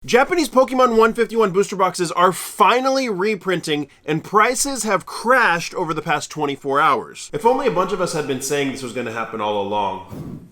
Japanese Pokemon 151 booster boxes are finally reprinting, and prices have crashed over the past 24 hours. If only a bunch of us had been saying this was going to happen all along.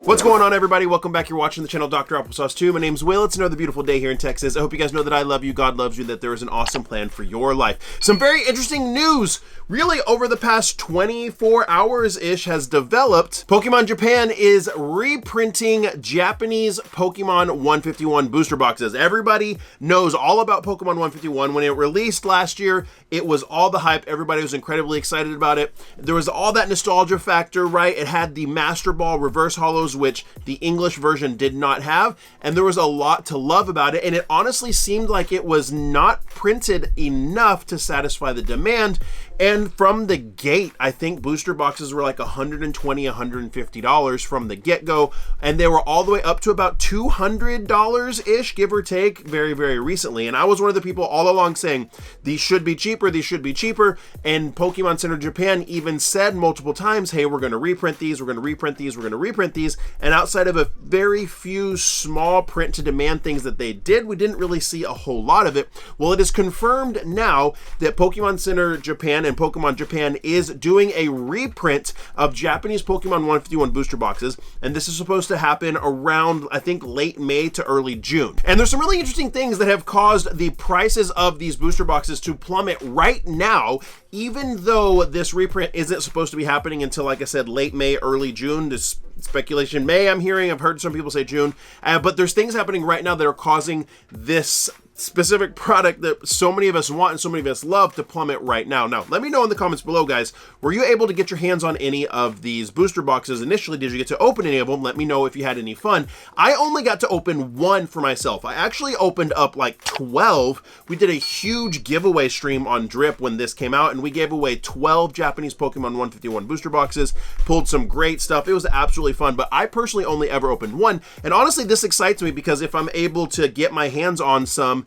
What's going on, everybody? Welcome back. You're watching the channel Dr. Applesauce 2. My name's Will. It's another beautiful day here in Texas. I hope you guys know that I love you, God loves you, that there is an awesome plan for your life. Some very interesting news really over the past 24 hours-ish has developed. Pokemon Japan is reprinting Japanese Pokemon 151 booster boxes. Everybody knows all about Pokemon 151. When it released last year, it was all the hype. Everybody was incredibly excited about it. There was all that nostalgia factor, right? It had the Master Ball reverse holos, which the English version did not have, and there was a lot to love about it, and it honestly seemed like it was not printed enough to satisfy the demand. And from the gate, I think booster boxes were like $120, $150 from the get-go, and they were all the way up to about $200-ish, give or take, very, very recently. And I was one of the people all along saying, these should be cheaper, these should be cheaper, and Pokemon Center Japan even said multiple times, hey, we're going to reprint these, we're going to reprint these, we're going to reprint these, and outside of a very few small print-to-demand things that they did, we didn't really see a whole lot of it. Well, it is confirmed now that Pokemon Center Japan and Pokemon Japan is doing a reprint of Japanese Pokemon 151 booster boxes, and this is supposed to happen around, I think, late May to early June. And there's some really interesting things that have caused the prices of these booster boxes to plummet right now, even though this reprint isn't supposed to be happening until, like I said, late May, early June. This speculation May, I'm hearing. I've heard some people say June, but there's things happening right now that are causing this specific product that so many of us want and so many of us love to plummet right now. Now, let me know in the comments below, guys, were you able to get your hands on any of these booster boxes initially? Did you get to open any of them? Let me know if you had any fun. I only got to open one for myself. I actually opened up like 12. We did a huge giveaway stream on Drip when this came out, and we gave away 12 Japanese Pokemon 151 booster boxes, pulled some great stuff. It was absolutely fun, but I personally only ever opened one. And honestly, this excites me because if I'm able to get my hands on some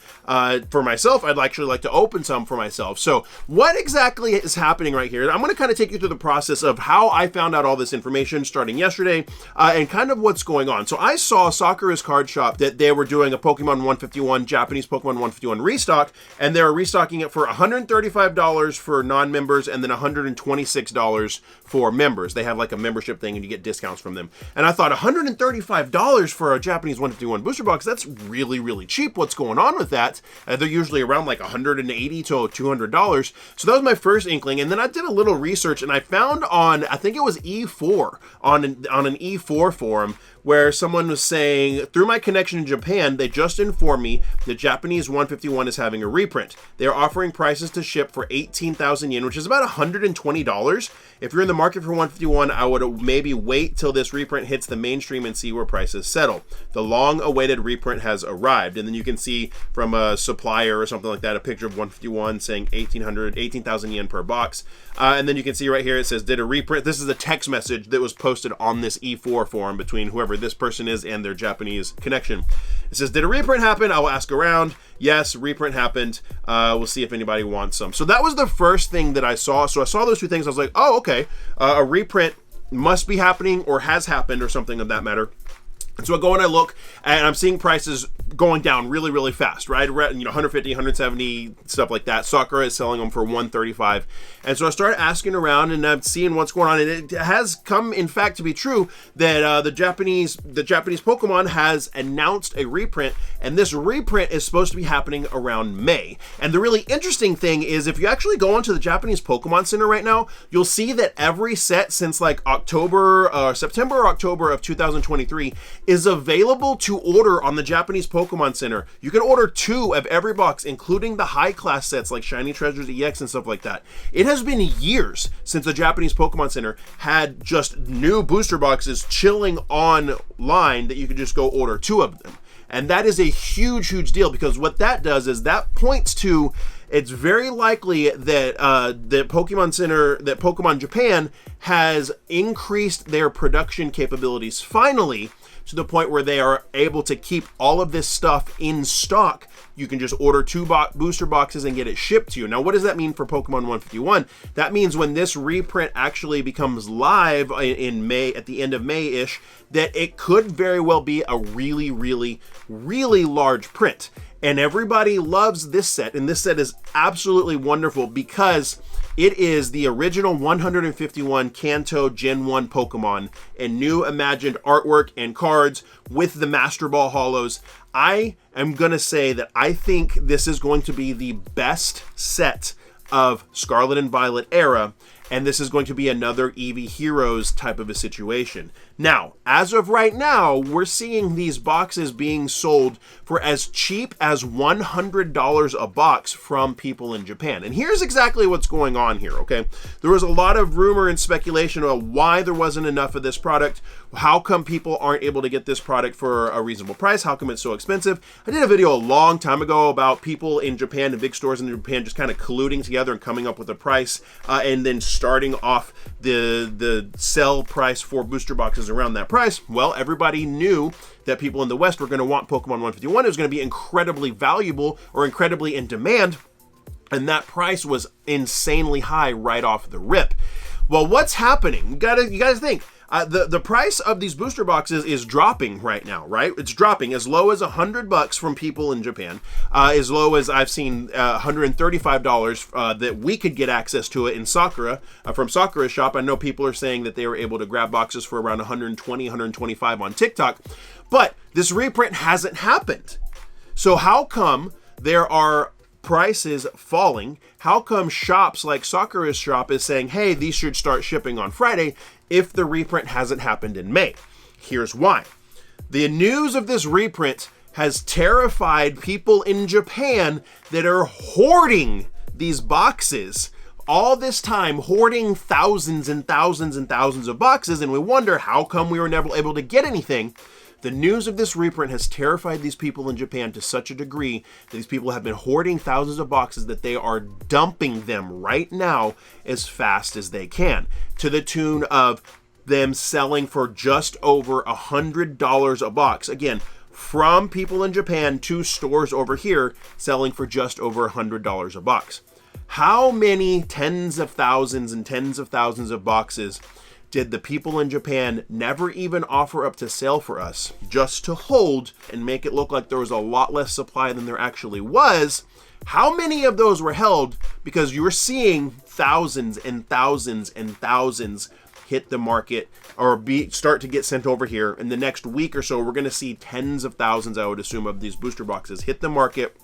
for myself, I'd actually like to open some for myself. So what exactly is happening right here? I'm going to kind of take you through the process of how I found out all this information starting yesterday and kind of what's going on. So I saw Sakura's Card Shop that they were doing a Pokemon 151, Japanese Pokemon 151 restock, and they were restocking it for $135 for non-members and then $126 for members. They have like a membership thing and you get discounts from them. And I thought $135 for a Japanese 151 booster box, that's really, really cheap. What's going on with that? They're usually around like $180 to $200. So that was my first inkling. And then I did a little research and I found on, I think it was E4, on an E4 forum, where someone was saying, through my connection in Japan, they just informed me that Japanese 151 is having a reprint. They're offering prices to ship for 18,000 yen, which is about $120. If you're in the market for 151, I would maybe wait till this reprint hits the mainstream and see where prices settle. The long-awaited reprint has arrived, and then you can see from a supplier or something like that, a picture of 151 saying 18,000 yen per box. And then you can see right here, it says, did a reprint. This is a text message that was posted on this E4 forum between whoever this person is and their Japanese connection. It says, did a reprint happen? I will ask around. Yes, reprint happened. We'll see if anybody wants some. So that was the first thing that I saw. So I saw those two things. I was like, oh, okay. A reprint must be happening or has happened or something of that matter. And so I go and I look, and I'm seeing prices going down really, really fast, right? 150, 170, stuff like that. Sakura is selling them for 135. And so I started asking around, and I'm seeing what's going on. And it has come, in fact, to be true that the Japanese Pokemon has announced a reprint, and this reprint is supposed to be happening around May. And the really interesting thing is, if you actually go onto the Japanese Pokemon Center right now, you'll see that every set since like September or October of 2023 is available to order on the Japanese Pokemon Center. You can order 2 of every box, including the high class sets like Shiny Treasures EX and stuff like that. It has been years since the Japanese Pokemon Center had just new booster boxes chilling online that you could just go order 2 of them. And that is a huge, huge deal, because what that does is that points to, it's very likely that Pokemon Japan has increased their production capabilities finally to the point where they are able to keep all of this stuff in stock. You can just order 2 booster boxes and get it shipped to you. Now, what does that mean for Pokemon 151? That means when this reprint actually becomes live in May, at the end of May-ish, that it could very well be a really, really, really large print. And everybody loves this set, and this set is absolutely wonderful because it is the original 151 Kanto Gen 1 Pokemon and new imagined artwork and cards with the Master Ball Holos. I am going to say that I think this is going to be the best set of Scarlet and Violet era, and this is going to be another Eevee Heroes type of a situation. Now, as of right now, we're seeing these boxes being sold for as cheap as $100 a box from people in Japan. And here's exactly what's going on here, okay? There was a lot of rumor and speculation about why there wasn't enough of this product. How come people aren't able to get this product for a reasonable price? How come it's so expensive? I did a video a long time ago about people in Japan and big stores in Japan just kind of colluding together and coming up with a price and then starting off the sell price for booster boxes around that price. Well, everybody knew that people in the West were going to want Pokemon 151. It was going to be incredibly valuable or incredibly in demand, and that price was insanely high right off the rip. Well, what's happening? You gotta think. The price of these booster boxes is dropping right now, right? It's dropping as low as $100 from people in Japan, as low as I've seen $135 that we could get access to it in Sakura, from Sakura's shop. I know people are saying that they were able to grab boxes for around $120, $125 on TikTok, but this reprint hasn't happened. So how come there are prices falling? How come shops like Sakura's shop is saying, hey, these should start shipping on Friday, if the reprint hasn't happened in May? Here's why. The news of this reprint has terrified people in Japan that are hoarding these boxes all this time, hoarding thousands and thousands and thousands of boxes, and we wonder how come we were never able to get anything. The news of this reprint has terrified these people in Japan to such a degree that these people have been hoarding thousands of boxes that they are dumping them right now as fast as they can, to the tune of them selling for just over $100 a box. Again, from people in Japan to stores over here selling for just over $100 a box. How many tens of thousands and tens of thousands of boxes did the people in Japan never even offer up to sale for us, just to hold and make it look like there was a lot less supply than there actually was? How many of those were held because you were seeing thousands and thousands and thousands hit the market or start to get sent over here? In the next week or so, we're going to see tens of thousands, I would assume, of these booster boxes hit the market.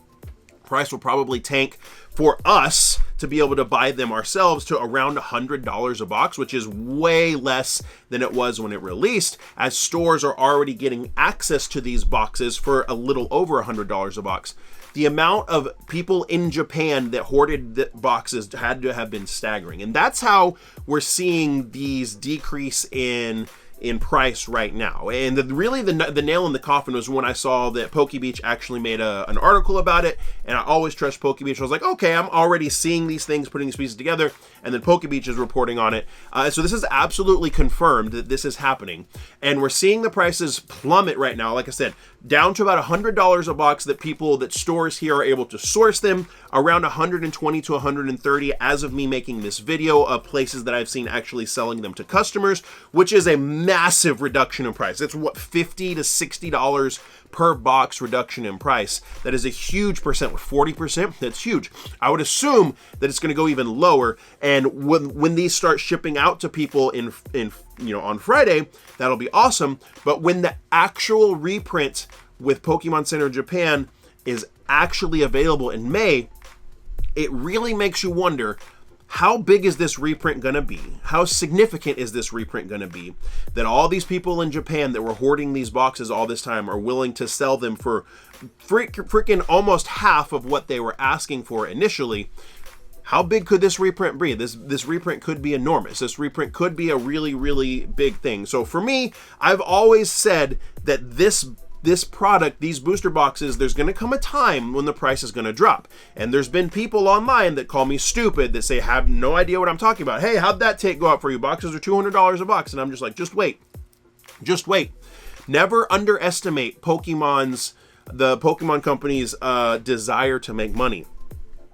Price will probably tank for us to be able to buy them ourselves to around $100 a box, which is way less than it was when it released, as stores are already getting access to these boxes for a little over $100 a box. The amount of people in Japan that hoarded the boxes had to have been staggering, and that's how we're seeing these decrease in price right now. And really the nail in the coffin was when I saw that PokeBeach actually made an article about it, and I always trust PokeBeach. I was like, okay, I'm already seeing these things, putting these pieces together, and then PokeBeach is reporting on it. So this is absolutely confirmed that this is happening, and we're seeing the prices plummet right now, like I said, down to about $100 a box that stores here are able to source them, around $120 to $130 as of me making this video, of places that I've seen actually selling them to customers, which is a massive reduction in price. It's what, $50 to $60 per box reduction in price. That is a huge percent. 40%, that's huge. I would assume that it's going to go even lower, and when these start shipping out to people in on Friday, that'll be awesome. But when the actual reprint with Pokemon Center Japan is actually available in May, it really makes you wonder, how big is this reprint going to be? How significant is this reprint going to be that all these people in Japan that were hoarding these boxes all this time are willing to sell them for freaking almost half of what they were asking for initially? How big could this reprint be? This reprint could be enormous. This reprint could be a really, really big thing. So for me, I've always said that this product, these booster boxes, there's going to come a time when the price is going to drop. And there's been people online that call me stupid, that say, have no idea what I'm talking about. Hey, how'd that take go up for you? Boxes are $200 a box. And I'm just like, just wait. Never underestimate the Pokemon company's desire to make money.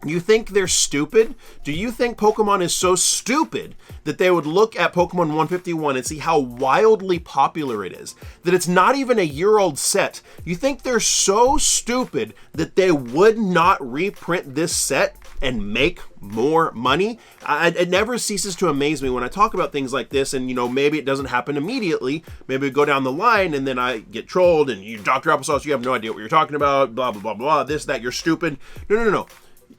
You think they're stupid? Do you think Pokemon is so stupid that they would look at Pokemon 151 and see how wildly popular it is? That it's not even a year-old set. You think they're so stupid that they would not reprint this set and make more money? It never ceases to amaze me when I talk about things like this, and maybe it doesn't happen immediately. Maybe we go down the line and then I get trolled and you, Dr. Applesauce, you have no idea what you're talking about, blah, blah, blah, blah, this, that, you're stupid. No.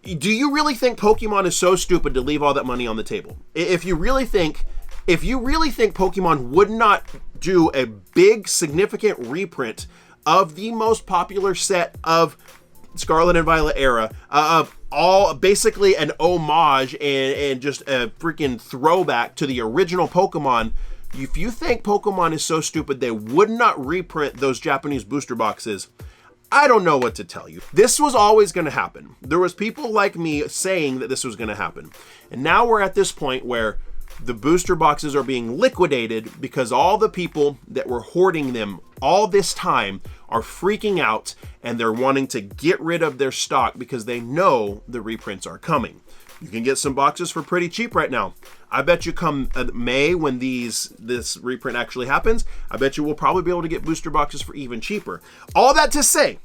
Do you really think Pokemon is so stupid to leave all that money on the table? If you really think Pokemon would not do a big, significant reprint of the most popular set of Scarlet and Violet era, of all basically an homage and just a freaking throwback to the original Pokemon, if you think Pokemon is so stupid they would not reprint those Japanese booster boxes, I don't know what to tell you. This was always going to happen. There was people like me saying that this was going to happen. And now we're at this point where the booster boxes are being liquidated because all the people that were hoarding them all this time are freaking out and they're wanting to get rid of their stock because they know the reprints are coming. You can get some boxes for pretty cheap right now. I bet you come May when this reprint actually happens, I bet you we'll probably be able to get booster boxes for even cheaper. All that to say,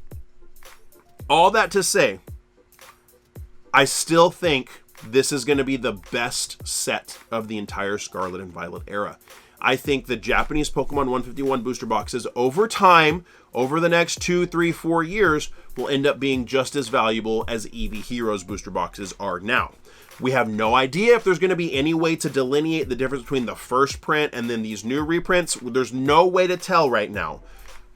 I still think this is going to be the best set of the entire Scarlet and Violet era. I think the Japanese Pokemon 151 booster boxes over time, over the next 2, 3, 4 years, will end up being just as valuable as Eevee Heroes booster boxes are now. We have no idea if there's going to be any way to delineate the difference between the first print and then these new reprints. There's no way to tell right now.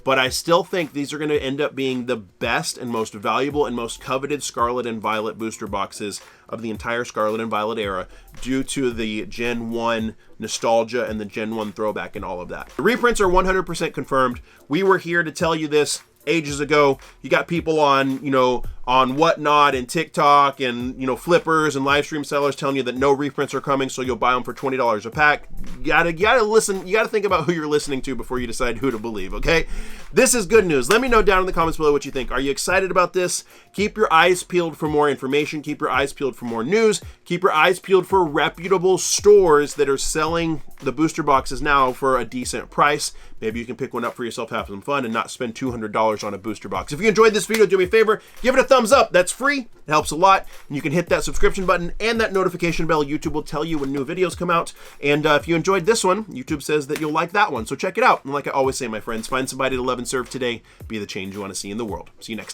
But I still think these are going to end up being the best and most valuable and most coveted Scarlet and Violet booster boxes of the entire Scarlet and Violet era due to the Gen 1 nostalgia and the Gen 1 throwback and all of that. The reprints are 100% confirmed. We were here to tell you this ages ago. You got people on, on Whatnot and TikTok and, flippers and live stream sellers telling you that no reprints are coming, so you'll buy them for $20 a pack. You gotta listen. You gotta think about who you're listening to before you decide who to believe, okay? This is good news. Let me know down in the comments below what you think. Are you excited about this? Keep your eyes peeled for more information. Keep your eyes peeled for more news. Keep your eyes peeled for reputable stores that are selling the booster boxes now for a decent price. Maybe you can pick one up for yourself, have some fun, and not spend $200 on a booster box. If you enjoyed this video, do me a favor, give it a thumbs up. That's free. It helps a lot. And you can hit that subscription button and that notification bell. YouTube will tell you when new videos come out. And if you enjoyed this one, YouTube says that you'll like that one. So check it out. And like I always say, my friends, find somebody to love and serve today. Be the change you want to see in the world. See you next time.